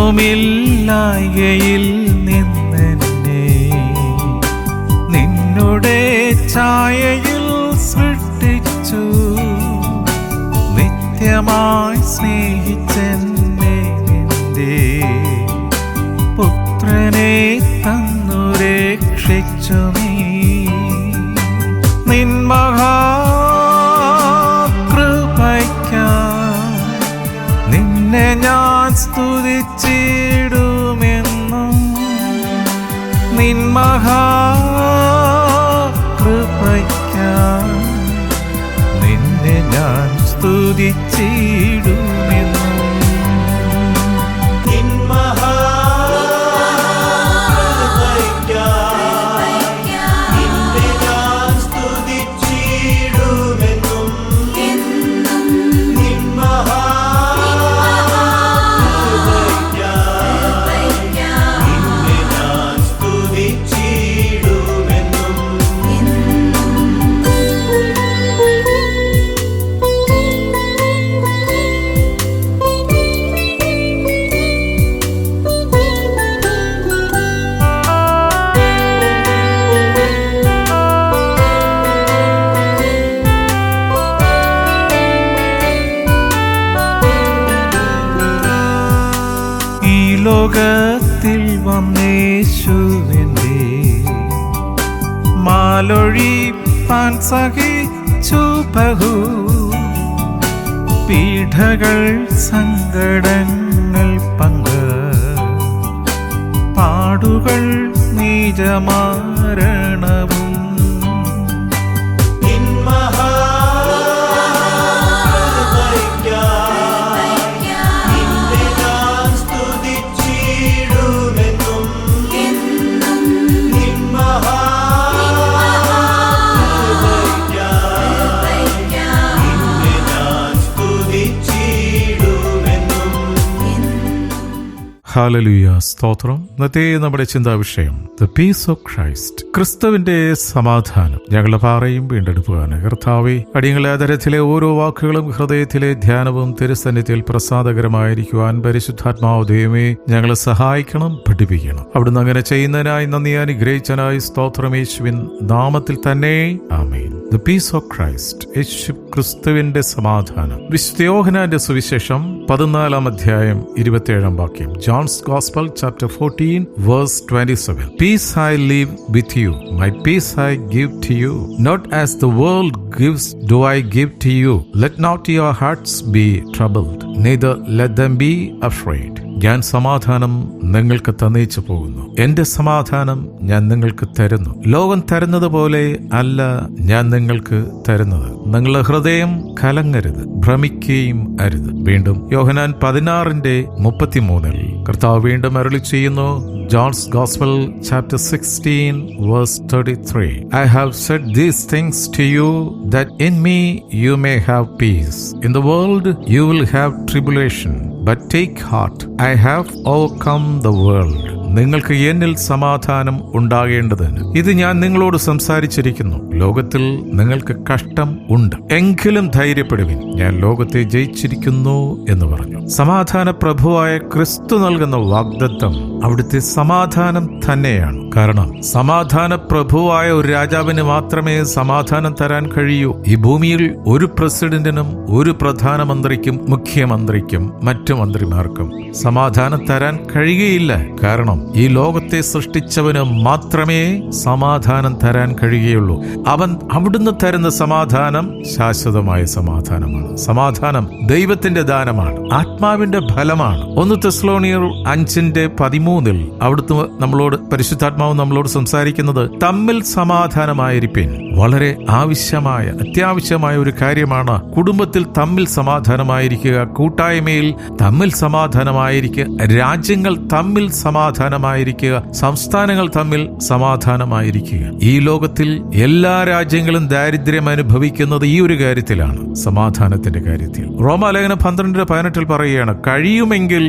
ഒന്നുമില്ലായ്കയിൽ നിന്നെന്നെ നിന്നുടെ ഛായയിൽ സൃഷ്ടിച്ചു. നിത്യമായി സ്നേഹിച്ചെന്നെ നിന്റെ പുത്രനെ തന്നു രക്ഷിച്ചു നീ. നിൻ മഹാകൃപയ്ക്കായി നിന്നെ ഞാൻ സ്തുതിച്ചിടുമെന്നും. നിൻ മഹാകൃപയ്ക്കായി നിന്നെ ഞാൻ സ്തുതിച്ചിടുമെന്നും. ലോകത്തിൽ വന്നേശുവിൻ്റെ മാലൊഴിപ്പാൻ സഹിച്ചു ബഹു പീഡകൾ സങ്കടങ്ങൾ പങ്ക് പാടുകൾ നീചമാരണവും. ഹല്ലേലൂയ, സ്തോത്രം. ഇന്നത്തെ നമ്മുടെ ചിന്താ വിഷയം ദ പീസ് ഓഫ് ക്രൈസ്റ്റ്, ക്രിസ്തുവിന്റെ സമാധാനം. ഞങ്ങളുടെ പാറയും വീണ്ടെടുപ്പുകയാണ്. കർത്താവേ, അടിയങ്ങളുടെ ആദരത്തിലെ ഓരോ വാക്കുകളും ഹൃദയത്തിലെ ധ്യാനവും തിരുസന്നിധിയിൽ പ്രസാദകരമായിരിക്കുവാൻ പരിശുദ്ധാത്മാവ് ദൈവമേ ഞങ്ങളെ സഹായിക്കണം, പഠിപ്പിക്കണം. അവിടുന്ന് അങ്ങനെ ചെയ്യുന്നതിനായി നന്ദി, അനുഗ്രഹിച്ചനായി സ്തോത്രം. യേശുവിൻ നാമത്തിൽ തന്നെ ആമേൻ. ദ പീസ് ഓഫ് ക്രൈസ്റ്റ്, യേശു ക്രിസ്തുവിന്റെ സമാധാനം. വിശുദ്ധ യോഹന്നാന്റെ സുവിശേഷം 14 അധ്യായം 27 വാക്യം. John's Gospel chapter 14 verse 27. Peace I leave with you, my peace I give to you. Not as the world gives do I give to you. Let not your hearts be troubled, neither let them be afraid. ഞാൻ സമാധാനം നിങ്ങൾക്ക് തന്നേച്ചു പോകുന്നു. എന്റെ സമാധാനം ഞാൻ നിങ്ങൾക്ക് തരുന്നു. ലോകം തരുന്നത് പോലെ അല്ല ഞാൻ നിങ്ങൾക്ക് തരുന്നത്. നിങ്ങളുടെ ഹൃദയം കലങ്ങരുത്, ഭ്രമിക്കുകയും അരുത്. വീണ്ടും യോഹന്നാൻ 16:33 കർത്താവ് വീണ്ടും അരുളി ചെയ്യുന്നു. John's Gospel chapter 16 verse 33. I have said these things to you that in me you may have peace. In the world you will have tribulation, but take heart, I have overcome the world. നിങ്ങൾക്ക് എന്നിൽ സമാധാനം ഉണ്ടാകേണ്ടതിന് ഇത് ഞാൻ നിങ്ങളോട് സംസാരിച്ചിരിക്കുന്നു. ലോകത്തിൽ നിങ്ങൾക്ക് കഷ്ടം ഉണ്ട്, എങ്കിലും ധൈര്യപ്പെടുവിൻ, ഞാൻ ലോകത്തെ ജയിച്ചിരിക്കുന്നു എന്ന് പറഞ്ഞു. സമാധാന പ്രഭുവായ ക്രിസ്തു നൽകുന്ന വാഗ്ദത്തം അവിടുത്തെ സമാധാനം തന്നെയാണ്. കാരണം സമാധാന പ്രഭുവായ ഒരു രാജാവിന് മാത്രമേ സമാധാനം തരാൻ കഴിയൂ. ഈ ഭൂമിയിൽ ഒരു പ്രസിഡന്റിനും ഒരു പ്രധാനമന്ത്രിക്കും മുഖ്യമന്ത്രിക്കും മറ്റു മന്ത്രിമാർക്കും സമാധാനം തരാൻ കഴിയുകയില്ല. കാരണം ഈ ലോകത്തെ സൃഷ്ടിച്ചവന് മാത്രമേ സമാധാനം തരാൻ കഴിയുകയുള്ളൂ. അവൻ അവിടുന്ന് തരുന്ന സമാധാനം ശാശ്വതമായ സമാധാനമാണ്. സമാധാനം ദൈവത്തിന്റെ ദാനമാണ്, ആത്മാവിന്റെ ഫലമാണ്. 1 തെസ്സലോനിയർ 5:13 അവിടുത്തെ നമ്മളോട് പരിശുദ്ധാത്മാവ് നമ്മളോട് സംസാരിക്കുന്നത് തമ്മിൽ സമാധാനമായിരിപ്പിൻ. വളരെ അത്യാവശ്യമായ ഒരു കാര്യമാണ്. കുടുംബത്തിൽ തമ്മിൽ സമാധാനമായിരിക്കുക, കൂട്ടായ്മയിൽ തമ്മിൽ സമാധാനമായിരിക്കുക, രാജ്യങ്ങൾ തമ്മിൽ സമാധാനമായിരിക്കുക, സംസ്ഥാനങ്ങൾ തമ്മിൽ സമാധാനമായിരിക്കുക. ഈ ലോകത്തിൽ എല്ലാ രാജ്യങ്ങളും ദാരിദ്ര്യം അനുഭവിക്കുന്നത് ഈ ഒരു കാര്യത്തിലാണ്, സമാധാനത്തിന്റെ കാര്യത്തിൽ. റോമാലേഖനം 12:18 പറയുകയാണ്, കഴിയുമെങ്കിൽ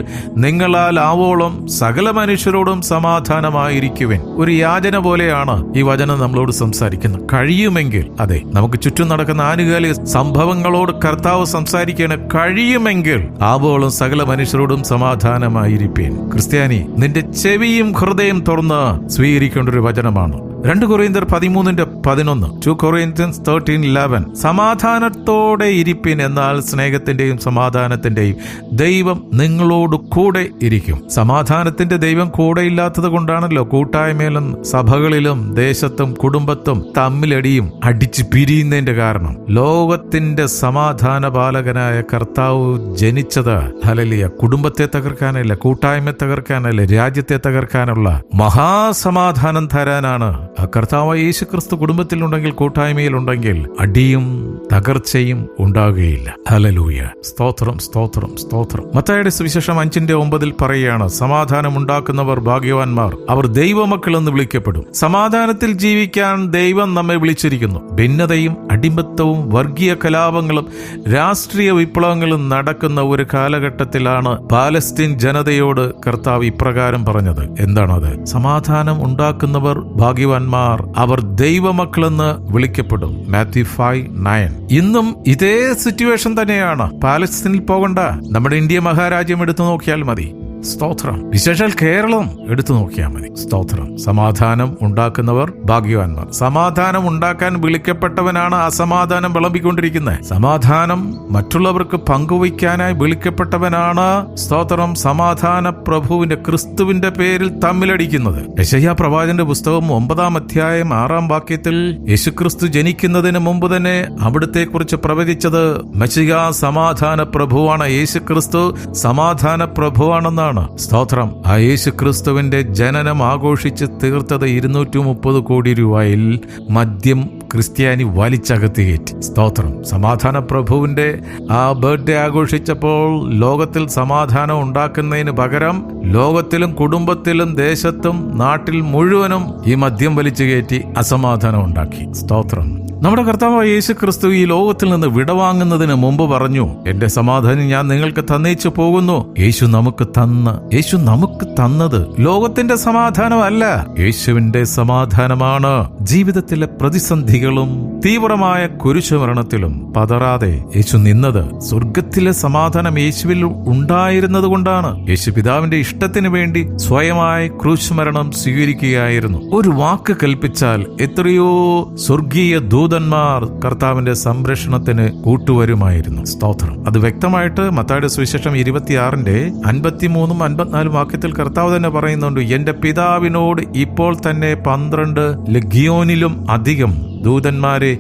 നിങ്ങളാൽ ആവോളം സകല മനുഷ്യരോടും സമാധാനമായിരിക്കുവിൻ. ഒരു യാചന പോലെയാണ് ഈ വചനം നമ്മളോട് സംസാരിക്കുന്നത്. കഴിയുമെങ്കിൽ, അതെ, നമുക്ക് ചുറ്റും നടക്കുന്ന ആനുകാലിക സംഭവങ്ങളോട് കർത്താവ് സംസാരിക്കുകയാണ്. കഴിയുമെങ്കിൽ ആവോളം സകല മനുഷ്യരോടും സമാധാനമായിരിപ്പീൻ. ക്രിസ്ത്യാനി, നിന്റെ ചെവിയും ഹൃദയം തുറന്ന് സ്വീകരിക്കേണ്ട ഒരു വചനമാണ്. 2 കൊറിന്ത്യർ 13:11, 2 Corinthians 13:11. സമാധാനത്തോടെ ഇരിപ്പിൻ, എന്നാൽ സ്നേഹത്തിന്റെയും സമാധാനത്തിന്റെയും ദൈവം നിങ്ങളോട് കൂടെ ഇരിക്കും. സമാധാനത്തിന്റെ ദൈവം കൂടെ ഇല്ലാത്തത് കൊണ്ടാണല്ലോ കൂട്ടായ്മയിലും സഭകളിലും ദേശത്തും കുടുംബത്തും തമ്മിലടിയും അടിച്ചു പിരിയുന്നതിന്റെ കാരണം. ലോകത്തിന്റെ സമാധാന പാലകനായ കർത്താവ് ജനിച്ചത് ഹല്ലേലൂയ കുടുംബത്തെ തകർക്കാനല്ല, കൂട്ടായ്മ തകർക്കാനല്ല, രാജ്യത്തെ തകർക്കാനുള്ള മഹാസമാധാനം തരാനാണ്. ആ കർത്താവ് യേശുക്രിസ്തു കുടുംബത്തിലുണ്ടെങ്കിൽ, കൂട്ടായ്മയിലുണ്ടെങ്കിൽ അടിയും തകർച്ചയും ഉണ്ടാകുകയില്ല. ഹല്ലേലൂയ. സ്തോത്രം, സ്തോത്രം, സ്തോത്രം. മത്തായിയുടെ സുവിശേഷം 5:9 പറയുകയാണ്, സമാധാനം ഉണ്ടാക്കുന്നവർ ഭാഗ്യവാന്മാർ, അവർ ദൈവമക്കൾ എന്ന് വിളിക്കപ്പെടും. സമാധാനത്തിൽ ജീവിക്കാൻ ദൈവം നമ്മെ വിളിച്ചിരിക്കുന്നു. ഭിന്നതയും അടിമത്തവും വർഗീയ കലാപങ്ങളും രാഷ്ട്രീയ വിപ്ലവങ്ങളും നടക്കുന്ന ഒരു കാലഘട്ടത്തിലാണ് പാലസ്തീൻ ജനതയോട് കർത്താവ് ഇപ്രകാരം പറഞ്ഞത്. എന്താണത്? സമാധാനം ഉണ്ടാക്കുന്നവർ ഭാഗ്യവാന്മാർ, അവർ ദൈവമക്കളെന്ന് വിളിക്കപ്പെടും. മാത്യു 5:9. ഇന്നും ഇതേ സിറ്റുവേഷൻ തന്നെയാണ്. പാലസ്തീനിൽ പോകണ്ട, നമ്മുടെ ഇന്ത്യ മഹാരാജ്യം എടുത്തു നോക്കിയാൽ മതി. സ്തോത്രം. വിശേഷാൽ കേരളം എടുത്തു നോക്കിയാൽ മതി. സ്തോത്രം. സമാധാനം ഉണ്ടാക്കുന്നവർ ഭാഗ്യവാന്മാർ. സമാധാനം ഉണ്ടാക്കാൻ വിളിക്കപ്പെട്ടവനാണ് അസമാധാനം വിളമ്പിക്കൊണ്ടിരിക്കുന്നത്. സമാധാനം മറ്റുള്ളവർക്ക് പങ്കുവയ്ക്കാനായി വിളിക്കപ്പെട്ടവനാണ്, സ്തോത്രം, സമാധാന പ്രഭുവിന്റെ ക്രിസ്തുവിന്റെ പേരിൽ തമ്മിലടിക്കുന്നത്. യെശയ്യാ പ്രവാചകന്റെ പുസ്തകം 9-ാം അധ്യായം 6-ാം വാക്യത്തിൽ യേശുക്രിസ്തു ജനിക്കുന്നതിന് മുമ്പ് തന്നെ അവിടുത്തെ കുറിച്ച് പ്രവചിച്ചത് മെശിഹാ സമാധാന പ്രഭുവാണ്. യേശുക്രിസ്തു സമാധാന പ്രഭുവാണെന്നാണ്. സ്തോത്രം. ആ യേശു ക്രിസ്തുവിന്റെ ജനനം ആഘോഷിച്ച് തീർത്തത് 230 കോടി രൂപയിൽ മദ്യം ക്രിസ്ത്യാനി വലിച്ചകത്ത് കയറ്റി. സ്തോത്രം. സമാധാന പ്രഭുവിന്റെ ആ ബർത്ത്ഡേ ആഘോഷിച്ചപ്പോൾ ലോകത്തിൽ സമാധാനം ഉണ്ടാക്കുന്നതിന് പകരം ലോകത്തിലും കുടുംബത്തിലും ദേശത്തും നാട്ടിൽ മുഴുവനും ഈ മദ്യം വലിച്ചു കയറ്റി അസമാധാനം ഉണ്ടാക്കി. സ്തോത്രം. നമ്മുടെ കർത്താവ് യേശു ക്രിസ്തു ഈ ലോകത്തിൽ നിന്ന് വിടവാങ്ങുന്നതിന് മുമ്പ് പറഞ്ഞു, എന്റെ സമാധാനം ഞാൻ നിങ്ങൾക്ക് തന്നേച്ചു പോകുന്നു. യേശു നമുക്ക് തന്നത് ലോകത്തിന്റെ സമാധാനമല്ല, യേശുവിന്റെ സമാധാനമാണ്. ജീവിതത്തിലെ പ്രതിസന്ധികളും തീവ്രമായ കുരിശുമരണത്തിലും പതറാതെ യേശു നിന്നത് സ്വർഗത്തിലെ സമാധാനം യേശുവിൽ ഉണ്ടായിരുന്നത് കൊണ്ടാണ്. യേശു പിതാവിന്റെ ഇഷ്ടത്തിന് വേണ്ടി സ്വയമായി ക്രൂശുമരണം സ്വീകരിക്കുകയായിരുന്നു. ഒരു വാക്ക് കൽപ്പിച്ചാൽ എത്രയോ സ്വർഗീയ ദൂതന്മാർ കർത്താവിന്റെ സംരക്ഷണത്തിന് കൂട്ടുവരുമായിരുന്നു. സ്തോത്രം. അത് വ്യക്തമായിട്ട് മത്തായിയുടെ സുവിശേഷം 26:53-54 വാക്യത്തിൽ കർത്താവ് തന്നെ പറയുന്നുണ്ട്, എന്റെ പിതാവിനോട് ഇപ്പോൾ തന്നെ 12 ലഗ്യോനിലും അധികം ദൂതന്മാരെ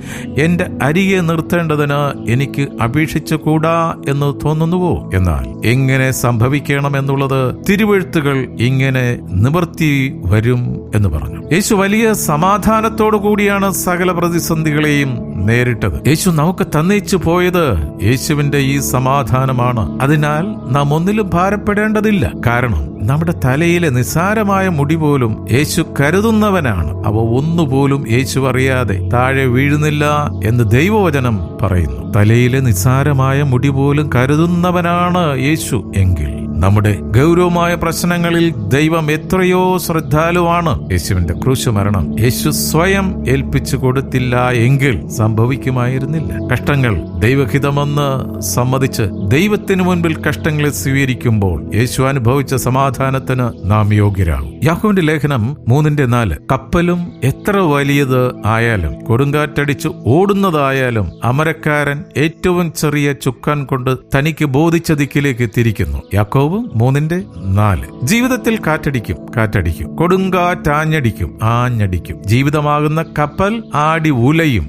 എന്റെ അരികെ നിർത്തേണ്ടതിന് എനിക്ക് അപേക്ഷിച്ചുകൂടാ എന്ന് തോന്നുന്നുവോ? എന്നാൽ എങ്ങനെ സംഭവിക്കണമെന്നുള്ളത് തിരുവെഴുത്തുകൾ ഇങ്ങനെ നിവർത്തി വരും എന്ന് പറഞ്ഞു. യേശു വലിയ സമാധാനത്തോടു കൂടിയാണ് സകല പ്രതിസന്ധികളെയും നേരിട്ടത്. യേശു നമുക്ക് തന്നേച്ചു പോയത് യേശുവിന്റെ ഈ സമാധാനമാണ്. അതിനാൽ നാം ഒന്നിലും ഭാരപ്പെടേണ്ടതില്ല. കാരണം നമ്മുടെ തലയിലെ നിസ്സാരമായ മുടി പോലും യേശു കരുതുന്നവനാണ്. അവ ഒന്നുപോലും യേശു അറിയാതെ താഴെ വീഴുന്നില്ല എന്ന് ദൈവവചനം പറയുന്നു. തലയിലെ നിസ്സാരമായ മുടി പോലും കരുതുന്നവനാണ് യേശു. എങ്കിൽ നമ്മുടെ ഗൗരവമായ പ്രശ്നങ്ങളിൽ ദൈവം എത്രയോ ശ്രദ്ധാലുവാണ്. യേശുവിന്റെ ക്രൂശ് മരണം യേശു സ്വയം ഏൽപ്പിച്ചു കൊടുത്തില്ല എങ്കിൽ സംഭവിക്കുമായിരുന്നില്ല. കഷ്ടങ്ങൾ ദൈവഹിതമെന്ന് സമ്മതിച്ച് ദൈവത്തിനു മുൻപിൽ കഷ്ടങ്ങളെ സ്വീകരിക്കുമ്പോൾ യേശു അനുഭവിച്ച സമാധാനത്തിന് നാം യോഗ്യരാകും. യാക്കോബിന്റെ ലേഖനം 3:4. കപ്പലും എത്ര വലിയത് ആയാലും കൊടുങ്കാറ്റടിച്ച് ഓടുന്നതായാലും അമരക്കാരൻ ഏറ്റവും ചെറിയ ചുക്കാൻ കൊണ്ട് തനിക്ക് ബോധിച്ച ദിക്കിലേക്ക് തിരിക്കുന്നു. യാക്കോബ് 3:4. ജീവിതത്തിൽ കാറ്റടിക്കും, കൊടുങ്കാറ്റാഞ്ഞടിക്കും, ആഞ്ഞടിക്കും. ജീവിതമാകുന്ന കപ്പൽ ആടി ഉലയും.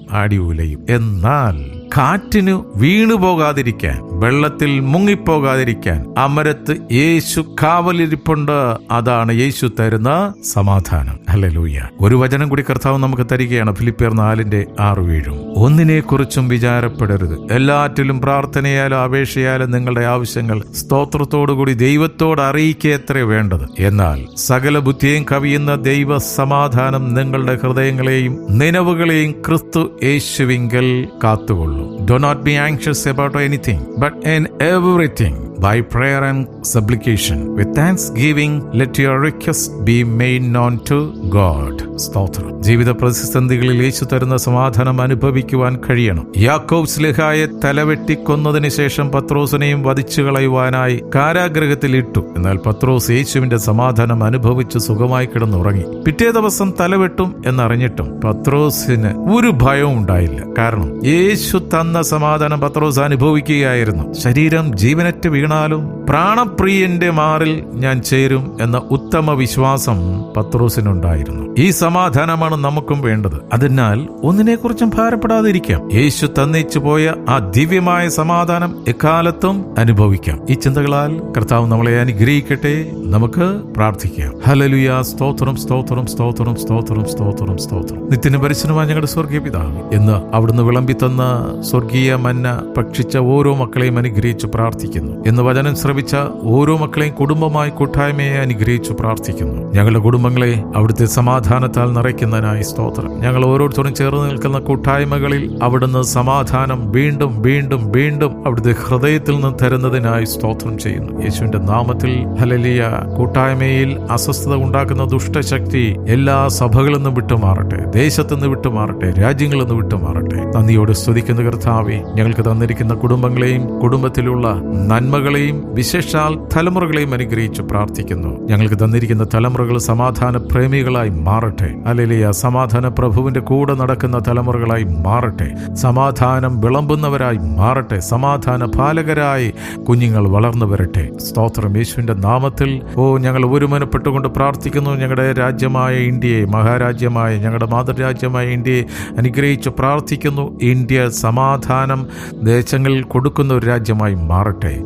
എന്നാൽ കാറ്റിനു വീണുപോകാതിരിക്കാൻ, വെള്ളത്തിൽ മുങ്ങിപ്പോകാതിരിക്കാൻ അമരത്ത് യേശു കാവലിരിപ്പുണ്ട്. അതാണ് യേശു തരുന്ന സമാധാനം. ഹല്ലേലൂയ. ഒരു വചനം കൂടി കർത്താവ് നമുക്ക് തരികയാണ്. ഫിലിപ്പിയർ 4:6-7. ഒന്നിനെക്കുറിച്ചും വിചാരപ്പെടരുത്, എല്ലാറ്റിലും പ്രാർത്ഥനയാലും അപേക്ഷയാലും നിങ്ങളുടെ ആവശ്യങ്ങൾ സ്തോത്രത്തോടുകൂടി ദൈവത്തോട് അറിയിക്കത്രേ വേണ്ടത്. എന്നാൽ സകല ബുദ്ധിയും കവിയുന്ന ദൈവ സമാധാനം നിങ്ങളുടെ ഹൃദയങ്ങളെയും നിലവുകളെയും ക്രിസ്തു യേശുവിങ്കൽ കാത്തുകൊള്ളും. Do not be anxious about anything, but in everything by prayer and supplication. With thanksgiving, let your request be made known to God. സ്തോത്രം. ജീവിത പ്രതിസന്ധികളിൽ യേശു തരുന്ന സമാധാനം അനുഭവിക്കുവാൻ കഴിയണം. യാക്കോബ് സ്ലിഹായെ തലവെട്ടിക്കൊന്നതിന് ശേഷം പത്രോസിനെയും വധിച്ചു കളയുവാനായി കാരാഗ്രഹത്തിൽ ഇട്ടു. എന്നാൽ പത്രോസ് യേശുവിന്റെ സമാധാനം അനുഭവിച്ച് സുഖമായി കിടന്നുറങ്ങി. പിറ്റേ ദിവസം തലവെട്ടും എന്നറിഞ്ഞിട്ടും പത്രോസിന് ഒരു ഭയവും ഉണ്ടായില്ല. കാരണം യേശു തന്ന സമാധാനം പത്രോസ് അനുഭവിക്കുകയായിരുന്നു. ശരീരം ജീവനറ്റ് വീണാലും പ്രാണപ്രിയന്റെ മാറിൽ ഞാൻ ചേരും എന്ന ഉത്തമ വിശ്വാസം പത്രോസിനുണ്ടായിരുന്നു. ഈ സമാധാനമാണ് നമുക്കും വേണ്ടത്. അതിനാൽ ഒന്നിനെക്കുറിച്ചും ഭാരപ്പെടാതിരിക്കാം. യേശു തന്നിച്ചു പോയ ആ ദിവ്യമായ സമാധാനം എക്കാലത്തും അനുഭവിക്കാം. ഈ ചിന്തകളാൽ കർത്താവ് നമ്മളെ അനുഗ്രഹിക്കട്ടെ. നമുക്ക് പ്രാർത്ഥിക്കാം. ഹല്ലേലൂയ. സ്തോത്രം, സ്തോത്രം, സ്തോത്രം, സ്തോത്രം, സ്തോത്രം, സ്തോത്രം. നിത്യന് പരിശുദ്ധമായ ഞങ്ങളുടെ സ്വർഗീയ പിതാവേ, എന്ന് അവിടുന്ന് വിളമ്പി തന്ന സ്വർഗീയ മന്ന ഭക്ഷിച്ച ഓരോ മക്കളെയും അനുഗ്രഹിച്ചു പ്രാർത്ഥിക്കുന്നു. എന്ന് വചനം ശ്രവിച്ച ഓരോ മക്കളെയും കുടുംബമായി കൂട്ടായ്മയെ അനുഗ്രഹിച്ചു പ്രാർത്ഥിക്കുന്നു. ഞങ്ങളുടെ കുടുംബങ്ങളെ അവിടുത്തെ സമാധാനത്താൽ നിറയ്ക്കുന്നതിനായി സ്തോത്രം. ഞങ്ങൾ ഓരോരുത്തരും ചേർന്ന് നിൽക്കുന്ന കൂട്ടായ്മകളിൽ അവിടുന്ന് സമാധാനം വീണ്ടും വീണ്ടും വീണ്ടും അവിടുത്തെ ഹൃദയത്തിൽ നിന്ന് തരുന്നതിനായി സ്തോത്രം ചെയ്യുന്നു. യേശുവിന്റെ നാമത്തിൽ ഹല്ലേലൂയ. കൂട്ടായ്മയിൽ അസ്വസ്ഥത ഉണ്ടാക്കുന്ന ദുഷ്ടശക്തി എല്ലാ സഭകളിൽ നിന്നും വിട്ടുമാറട്ടെ, ദേശത്തു നിന്ന് വിട്ടുമാറട്ടെ, രാജ്യങ്ങളിൽ നിന്ന് വിട്ടുമാറട്ടെ. നന്ദിയോടെ സ്തുതിക്കുന്ന കർത്താവേ, ഞങ്ങൾക്ക് തന്നിരിക്കുന്ന കുടുംബങ്ങളെയും കുടുംബത്തിലുള്ള നന്മകളെയും വിശേഷാൽ തലമുറകളെയും അനുഗ്രഹിച്ച് പ്രാർത്ഥിക്കുന്നു. ഞങ്ങൾക്ക് തന്നിരിക്കുന്ന തലമുറകൾ സമാധാന പ്രേമികളായി മാറട്ടെ. ഹല്ലേലൂയ. സമാധാന പ്രഭുവിന്റെ കൂടെ നടക്കുന്ന തലമുറകളായി മാറട്ടെ. സമാധാനം വിളമ്പുന്നവരായി മാറട്ടെ. സമാധാന പാലകരായി കുഞ്ഞുങ്ങൾ വളർന്നു വരട്ടെ. സ്തോത്രം. യേശുവിന്റെ നാമത്തിൽ ഞങ്ങൾ ഒരുമനപ്പെട്ടുകൊണ്ട് പ്രാർത്ഥിക്കുന്നു. ഞങ്ങളുടെ രാജ്യമായ ഇന്ത്യയെ, മഹാരാജ്യമായ ഞങ്ങളുടെ മാതൃരാജ്യമായ ഇന്ത്യയെ അനുഗ്രഹിച്ച് പ്രാർത്ഥിക്കുന്നു. ഇന്ത്യ സമാധാനം ദേശങ്ങളിൽ കൊടുക്കുന്ന ഒരു രാജ്യമായി മാറട്ടെ.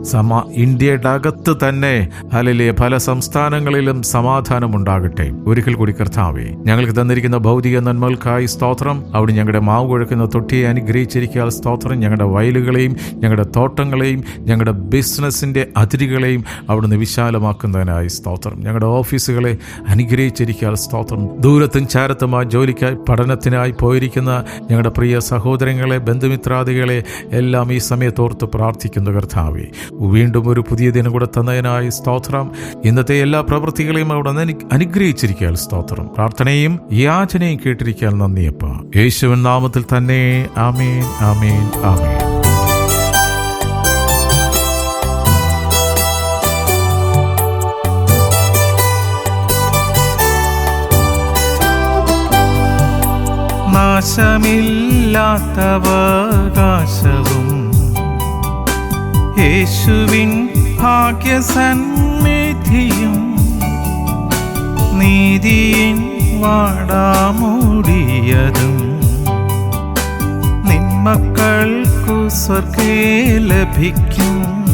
ഇന്ത്യയുടെ അകത്ത് തന്നെ ഹല്ലേലൂയ പല സംസ്ഥാനങ്ങളിലും സമാധാനം ഉണ്ടാകട്ടെ. ഒരിക്കൽ കൂടി കർത്താവേ, ഞങ്ങൾക്ക് തന്നിരിക്കുന്ന ഭൗതിക നന്മകൾക്കായി സ്തോത്രം. അവിടെ ഞങ്ങളുടെ മാവ് കുഴക്കുന്ന തൊട്ടിയെ അനുഗ്രഹിച്ചിരിക്കാൻ സ്തോത്രം. ഞങ്ങളുടെ വയലുകളെയും ഞങ്ങളുടെ തോട്ടങ്ങളെയും ഞങ്ങളുടെ ബിസിനസിന്റെ അതിരുകളെയും അവിടുന്ന് വിശാലമാക്കുന്നതിനായി സ്തോത്രം. ഞങ്ങളുടെ ഓഫീസുകളെ അനുഗ്രഹിച്ചിരിക്കാൻ സ്തോത്രം. ദൂരത്തും ചാരത്തുമായി ജോലിക്കായി പഠനത്തിനായി പോയിരിക്കുന്ന ഞങ്ങളുടെ പ്രിയ സഹോദരങ്ങളെ, ബന്ധുമിത്രാദികളെ എല്ലാം ഈ സമയത്തോർത്ത് പ്രാർത്ഥിക്കുന്നു കർത്താവേ. വീണ്ടും ഒരു പുതിയ ദിനം കൂടെ തന്നതിനായി സ്തോത്രം. ഇന്നത്തെ എല്ലാ പ്രവൃത്തികളെയും അവിടെ അനുഗ്രഹിച്ചിരിക്കാൻ സ്തോത്രം. പ്രാർത്ഥനയും യാചനയും കേട്ടിരിക്കാൻ നന്ദിയപ്പ. യേശുവിൻ നാമത്തിൽ തന്നെ. ആമേൻ, ആമേൻ, ആമേൻ. നാശമില്ലാത്തവകാശവും യേശുവിൻ ഭാഗ്യസന്നിധിയും നീതിയിൻ വാടാമൂടിയതും നിന്മക്കൾക്കു സ്വർഗേ ലഭിക്കും.